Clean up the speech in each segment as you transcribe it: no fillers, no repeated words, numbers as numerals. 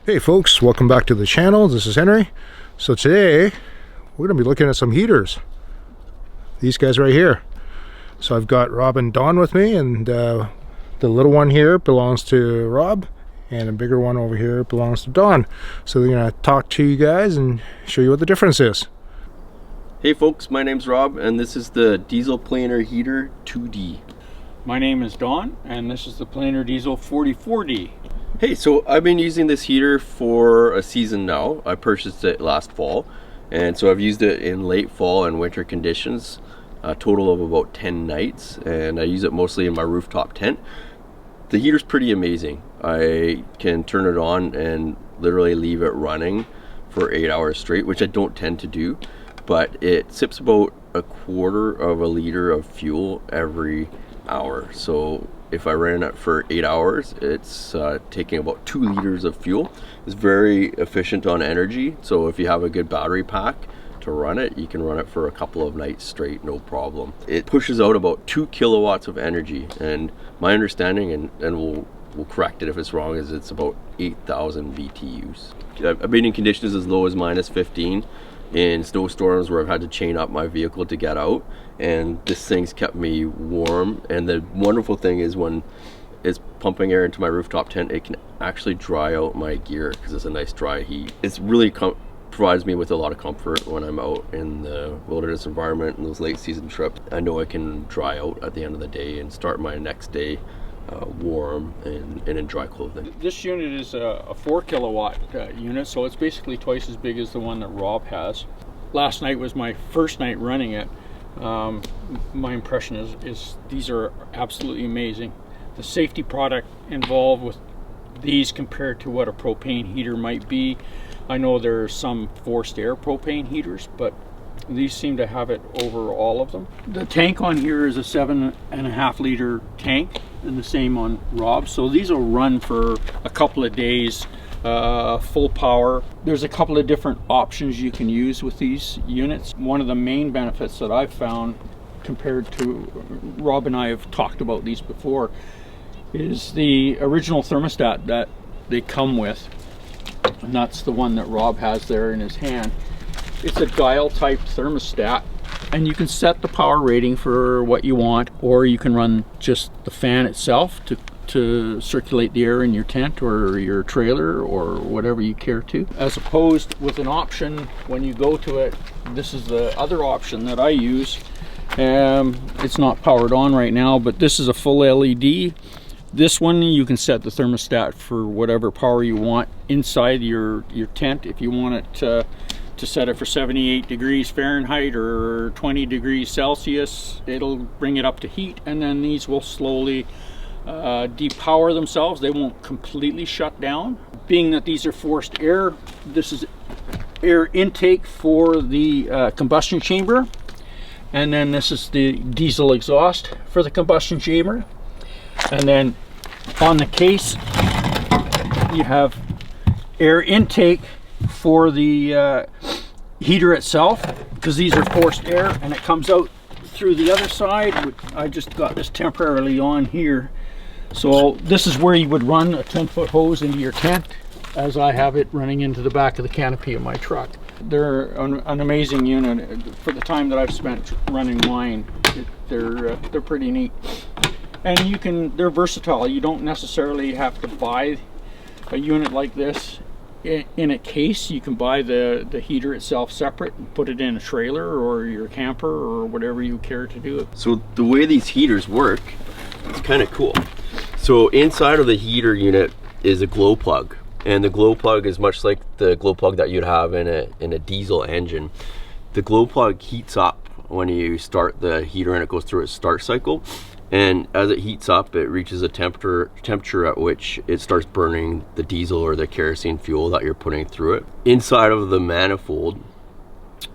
Hey folks, welcome back to the channel. This is Henry. So today we're going to be looking at some heaters. These guys right here. So I've got Rob and Don with me, and the little one here belongs to Rob, and the bigger one over here belongs to Don. So they're going to talk to you guys and show you what the difference is. Hey folks, my name's Rob, and this is the Diesel Planer Heater 2D. My name is Don, and this is the Planer Diesel 44D. Hey, so I've been using this heater for a season now. I purchased it last fall, and so I've used it in late fall and winter conditions, a total of about 10 nights, and I use it mostly in my rooftop tent. The heater's pretty amazing. I can turn it on and literally leave it running for 8 hours straight, which I don't tend to do, but it sips about a quarter of a liter of fuel every hour. So if I ran it for 8 hours, it's taking about 2 liters of fuel. It's very efficient on energy, so if you have a good battery pack to run it, you can run it for a couple of nights straight, no problem. It pushes out about 2 kilowatts of energy, and my understanding, and we'll correct it if it's wrong, is it's about 8,000 BTUs. I've been in conditions as low as minus 15 in snowstorms where I've had to chain up my vehicle to get out, and this thing's kept me warm. And the wonderful thing is when it's pumping air into my rooftop tent, it can actually dry out my gear because it's a nice dry heat. It's really provides me with a lot of comfort when I'm out in the wilderness environment and those late season trips. I know I can dry out at the end of the day and start my next day warm and in dry clothing. This unit is a 4 kilowatt unit, so it's basically twice as big as the one that Rob has. Last night was my first night running it. My impression is these are absolutely amazing. The safety product involved with these compared to what a propane heater might be. I know there are some forced air propane heaters, but these seem to have it over all of them. The tank on here is a 7.5 liter tank, and the same on Rob. So these will run for a couple of days, full power. There's a couple of different options you can use with these units. One of the main benefits that I've found, compared to Rob and I have talked about these before, is the original thermostat that they come with, and that's the one that Rob has there in his hand. It's a dial type thermostat, and you can set the power rating for what you want, or you can run just the fan itself to circulate the air in your tent or your trailer or whatever you care to, as opposed with an option when you go to it. This is the other option that I use. It's not powered on right now, but this is a full LED. This one you can set the thermostat for whatever power you want inside your tent. If you want it to set it for 78 degrees Fahrenheit or 20 degrees Celsius, it'll bring it up to heat, and then these will slowly depower themselves. They won't completely shut down. Being that these are forced air, this is air intake for the combustion chamber, and then this is the diesel exhaust for the combustion chamber. And then on the case you have air intake for the heater itself, because these are forced air and it comes out through the other side. I just got this temporarily on here. So this is where you would run a 10-foot hose into your tent, as I have it running into the back of the canopy of my truck. They're an amazing unit. For the time that I've spent running mine, they're pretty neat. And they're versatile. You don't necessarily have to buy a unit like this in a case. You can buy the heater itself separate and put it in a trailer or your camper or whatever you care to do. So the way these heaters work, it's kind of cool. So inside of the heater unit is a glow plug, and the glow plug is much like the glow plug that you'd have in a diesel engine. The glow plug heats up when you start the heater and it goes through its start cycle. And as it heats up, it reaches a temperature at which it starts burning the diesel or the kerosene fuel that you're putting through it. Inside of the manifold,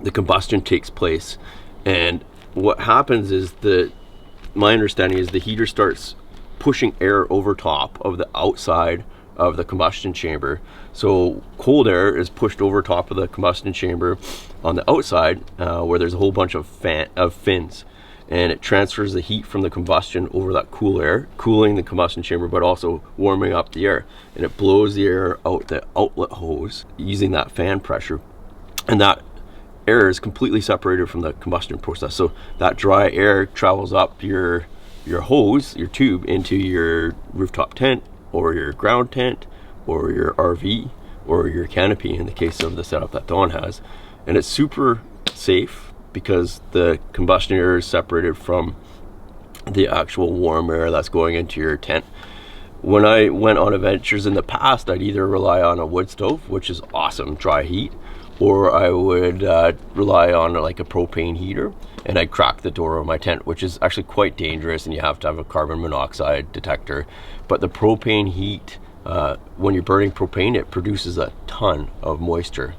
the combustion takes place, and what happens is my understanding is the heater starts pushing air over top of the outside of the combustion chamber. So cold air is pushed over top of the combustion chamber on the outside, where there's a whole bunch of fins. and it transfers the heat from the combustion over that cool air, cooling the combustion chamber, but also warming up the air. And it blows the air out the outlet hose using that fan pressure. And that air is completely separated from the combustion process. So that dry air travels up your hose, your tube, into your rooftop tent or your ground tent or your RV or your canopy in the case of the setup that Don has. And it's super safe because the combustion air is separated from the actual warm air that's going into your tent. When I went on adventures in the past, I'd either rely on a wood stove, which is awesome, dry heat, or I would rely on like a propane heater, and I'd crack the door of my tent, which is actually quite dangerous, and you have to have a carbon monoxide detector. But the propane heat, when you're burning propane, it produces a ton of moisture.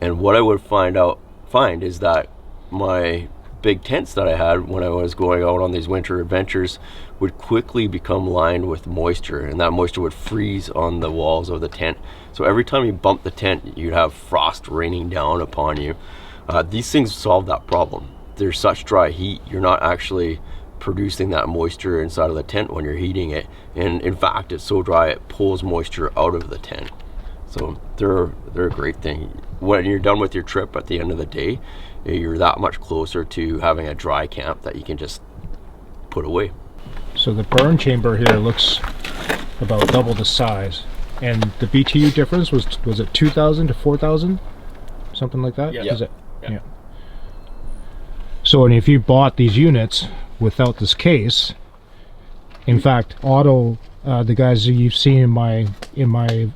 And what I would find is that my big tents that I had when I was going out on these winter adventures would quickly become lined with moisture, and that moisture would freeze on the walls of the tent. So every time you bump the tent, you'd have frost raining down upon you. These things solve that problem. There's such dry heat, you're not actually producing that moisture inside of the tent when you're heating it. And in fact, it's so dry it pulls moisture out of the tent. So they're a great thing. When you're done with your trip at the end of the day, you're that much closer to having a dry camp that you can just put away. So the burn chamber here looks about double the size, and the BTU difference was it 2,000 to 4,000, something like that? Yeah. Is it? Yeah. Yeah. So, and if you bought these units without this case, in fact, Otto, the guys that you've seen in my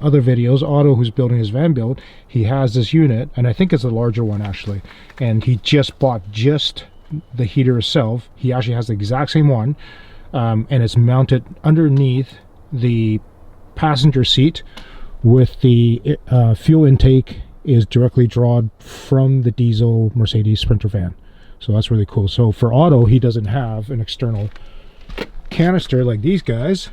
other videos, Otto, who's building his van build, he has this unit, and I think it's a larger one actually, and he just bought just the heater itself. He actually has the exact same one, and it's mounted underneath the passenger seat, with the fuel intake is directly drawn from the diesel Mercedes Sprinter van. So that's really cool. So for Otto, he doesn't have an external canister like these guys.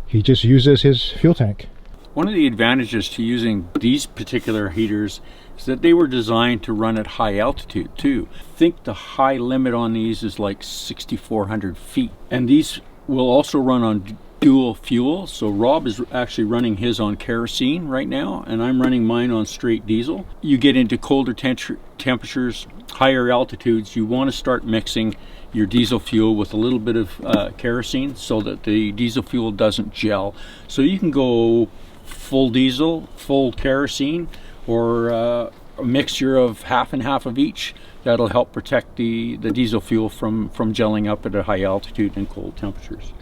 He just uses his fuel tank. One of the advantages to using these particular heaters is that they were designed to run at high altitude too. I think the high limit on these is like 6,400 feet. And these will also run on dual fuel. So Rob is actually running his on kerosene right now, and I'm running mine on straight diesel. You get into colder temperatures, higher altitudes, you want to start mixing your diesel fuel with a little bit of kerosene so that the diesel fuel doesn't gel. So you can go full diesel, full kerosene, or a mixture of half and half of each. That'll help protect the diesel fuel from gelling up at a high altitude and cold temperatures.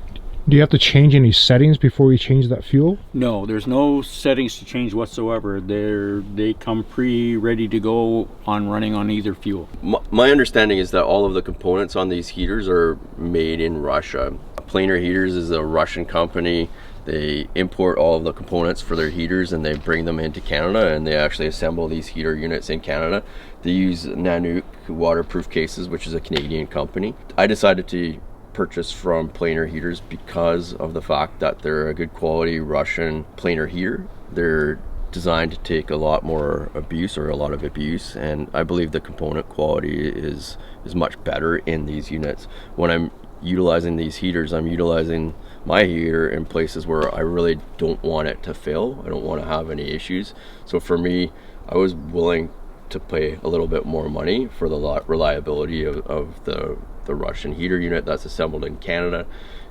Do you have to change any settings before you change that fuel? No, there's no settings to change whatsoever. They come ready to go on running on either fuel. My understanding is that all of the components on these heaters are made in Russia. Planer Heaters is a Russian company. They import all of the components for their heaters and they bring them into Canada, and they actually assemble these heater units in Canada. They use Nanook waterproof cases, which is a Canadian company. I decided to purchase from Planer Heaters because of the fact that they're a good quality Russian planer heater. They're designed to take a lot more abuse, or a lot of abuse, and I believe the component quality is much better in these units. When I'm utilizing these heaters, I'm utilizing my heater in places where I really don't want it to fail. I don't want to have any issues. So for me, I was willing to pay a little bit more money for the reliability of the Russian heater unit that's assembled in Canada.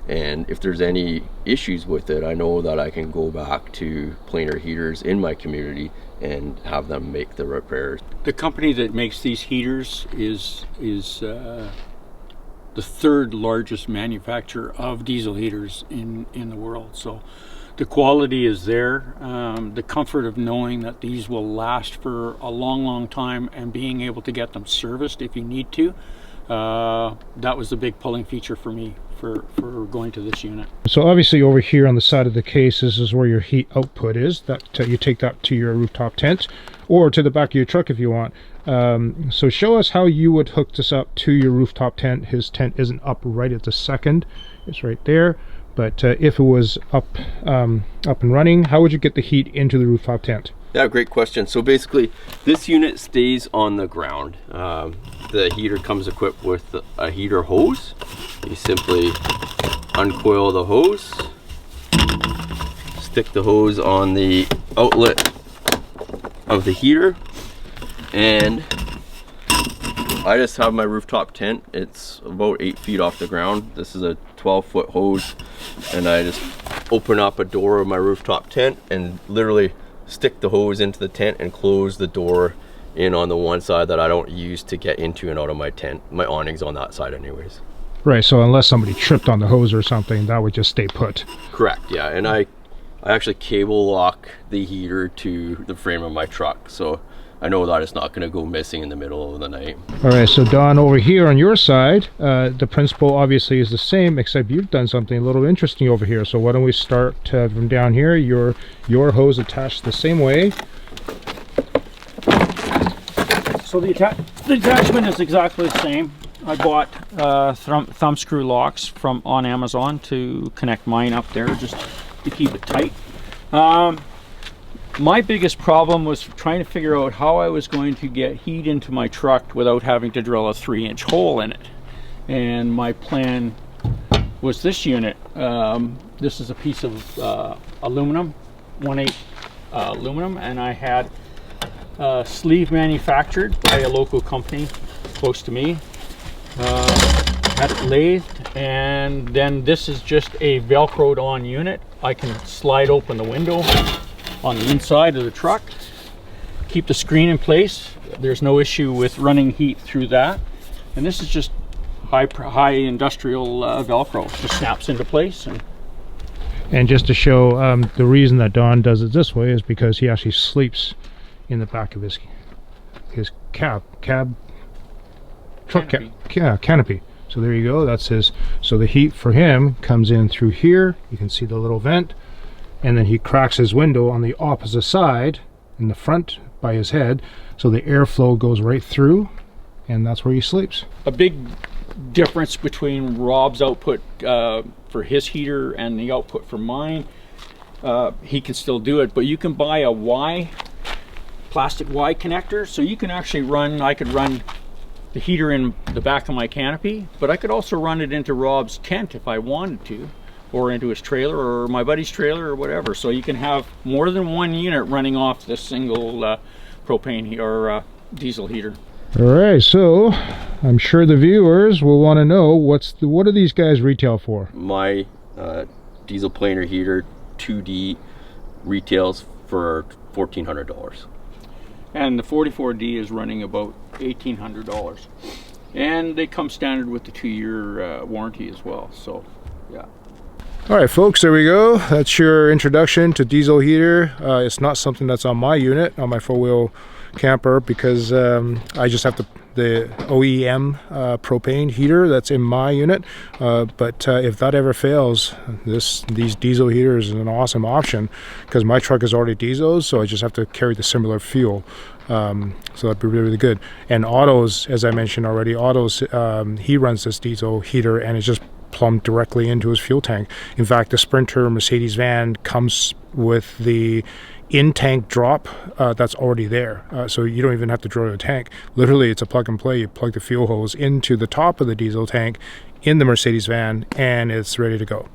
And if there's any issues with it, I know that I can go back to Planer Heaters in my community and have them make the repairs. The company that makes these heaters is the third largest manufacturer of diesel heaters in the world. So the quality is there. The comfort of knowing that these will last for a long time, and being able to get them serviced if you need to, that was the big pulling feature for me for going to this unit. So obviously over here on the side of the case, this is where your heat output is. That you take that to your rooftop tent or to the back of your truck if you want. So show us how you would hook this up to your rooftop tent. His tent isn't up right at the second, it's right there. But if it was up and running, how would you get the heat into the rooftop tent? Yeah, great question. So basically, this unit stays on the ground. The heater comes equipped with a heater hose. You simply uncoil the hose, stick the hose on the outlet of the heater, and I just have my rooftop tent. It's about 8 feet off the ground. This is a 12-foot hose, and I just open up a door of my rooftop tent and literally stick the hose into the tent and close the door in on the one side that I don't use to get into and out of my tent. My awning's on that side anyways. Right, so unless somebody tripped on the hose or something, that would just stay put. Correct, yeah. And I actually cable lock the heater to the frame of my truck, so I know that it's not going to go missing in the middle of the night. All right, so Don, over here on your side, the principle obviously is the same, except you've done something a little interesting over here. So why don't we start from down here? Your hose attached the same way. So the attachment is exactly the same. I bought thumb screw locks on Amazon to connect mine up there, just to keep it tight. My biggest problem was trying to figure out how I was going to get heat into my truck without having to drill a 3-inch hole in it. And my plan was this unit. This is a piece of aluminum, 1/8 aluminum, and I had a sleeve manufactured by a local company close to me. Had it lathed, and then this is just a velcroed on unit. I can slide open the window on the inside of the truck, keep the screen in place. There's no issue with running heat through that. And this is just high industrial Velcro. It just snaps into place. And just to show, the reason that Don does it this way is because he actually sleeps in the back of his canopy. So there you go, that's his. So the heat for him comes in through here. You can see the little vent, and then he cracks his window on the opposite side in the front by his head, so the airflow goes right through, and that's where he sleeps. A big difference between Rob's output for his heater and the output for mine, he can still do it, but you can buy a plastic Y connector, so you can actually I could run the heater in the back of my canopy, but I could also run it into Rob's tent if I wanted to, or into his trailer or my buddy's trailer or whatever. So you can have more than one unit running off this single propane or diesel heater. All right, so I'm sure the viewers will want to know what do these guys retail for? My diesel planer heater 2D retails for $1,400. And the 44D is running about $1,800. And they come standard with the 2-year warranty as well, so yeah. All right, folks, there we go. That's your introduction to diesel heater. It's not something that's on my unit, on my 4-wheel camper, because I just have the OEM propane heater that's in my unit. But if that ever fails, these diesel heaters is an awesome option, because my truck is already diesel, so I just have to carry the similar fuel. So that'd be really, really good. And Otto's, as I mentioned already, Otto's, he runs this diesel heater, and it's just plumbed directly into his fuel tank. In fact, the Sprinter Mercedes van comes with the in-tank drop that's already there, so you don't even have to drill a tank. Literally, it's a plug and play. You plug the fuel hose into the top of the diesel tank in the Mercedes van, and it's ready to go.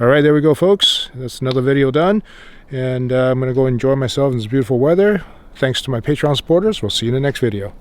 All right, there we go, folks. That's another video done, and I'm gonna go enjoy myself in this beautiful weather. Thanks to my Patreon supporters. We'll see you in the next video.